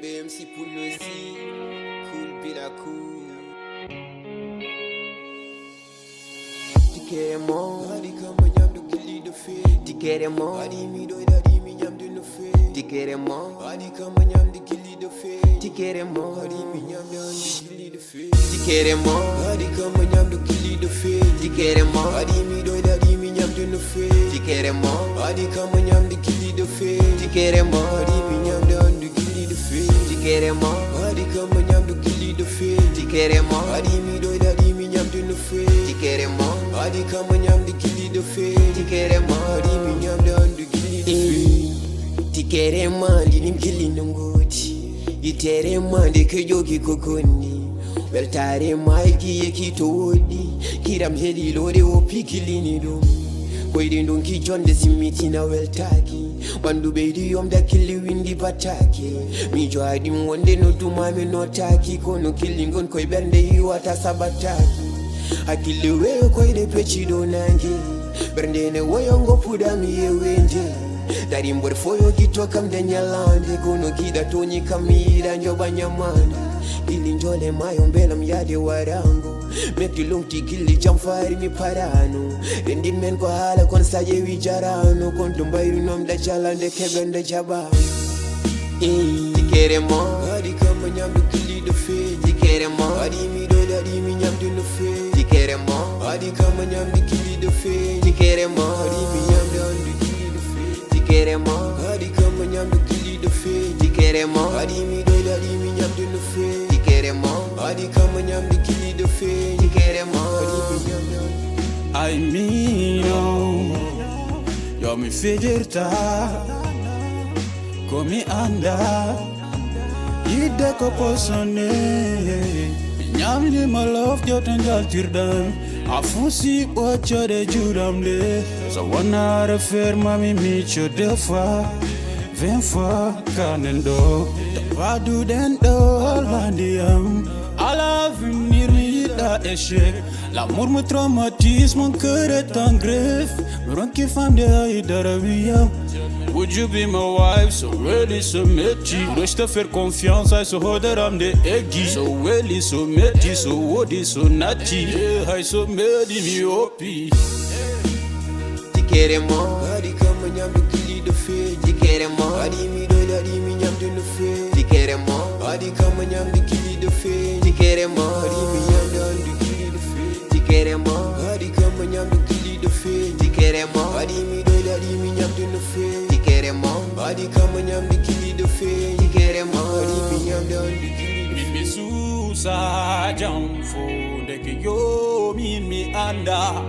BMC pour nous aussi, cool bila cool. Dikeremo, adi kama nyam do gili do fe. Dikeremo, adi mi do adi mi nyam do no fe. Dikeremo, adi kama nyam do gili do fe. Dikeremo, adi mi nyam do gili do fe. Dikeremo, adi kama nyam do gili do fe. Dikeremo, adi mi do adi mi nyam do no fe. Dikeremo, adi kama nyam do gili do fe. Dikeremo, adi mi nyam do gili do fe. Dikeremo, adi kama nyam do gili do fe. Dikeremo, adi mi do adi mi nyam do no fe. Dikeremo, adi kama nyam do gili do fe. Dikeremo, adi mi nyam do gili do fe. Dikeremo, linim gili nungoti. Iterema ndeke yogi kokoni. Weltarema iki ekitodi. Kiram heli lode opikilini dum. Koidi ndonki jonde simiti na weltaki. Bandu beidi omda kili windi bataki. Mijo adi mwonde no dumame no taki. Kono kilingon koi bende hiwata sabataki. Akili weo koide pechido nangi. Bernde ne woyongo puda miye wende. Dari mbore foyo kitoka mdenyalande. Kono kida tonyi kamira njoba nyamanda. Ili njole mayo mbela myade warangu. Mekti lungti gili jamfari mi parano. Rendin men kwa hala kon saje wijarano. Kon tumbairu nomda chalande kebende jabano. Dikeremo, adi kama nyam do gili do fe. Dikeremo, adi mi do adi mi nyam do no fe. Dikeremo, adi kama nyam do gili do fe. Dikeremo, adi mi nyam do gili do fe. Dikeremo, adi kama nyam do gili do fe. Dikeremo, adi mi do adi mi nyam do no fe. Dikeremo, adi kama nyam do gili do fe. Dikeremo, adi mi nyam do. I mean, yo mi fedirta, komi anda, ide ko posone, nyam ni my love jotengal tirdan, afusi ocho de judamle, so wana refer mami micho defa, venfa kanendo, vadu dendo landiam, ala venir mi da échec. L'amour me traumatise, mon cœur est en greffe. Me rend qui femme de Idarabia. Would you be my wife? So really, so metti. Dois te faire confiance, I so holder am de eggy. So really, so metti, so woody, so natty. Yeah, I so medi mi opi. Dikeremo, adi kama nyam do gili do fe. Dikeremo, adi mi do adi mi nyam do no fe. Dikeremo, adi kama nyam do gili do fe. Dikeremo, adi mi nyam do gili do fe. Dikeremo, adi kama nyam do gili do fe. Dikeremo, adi mi do adi mi nyam do no fe. Dikeremo, adi kama nyam do gili do fe. Dikeremo, adi mi nyam do gili do fe. Mi susa jamfo, deke yo mi anda.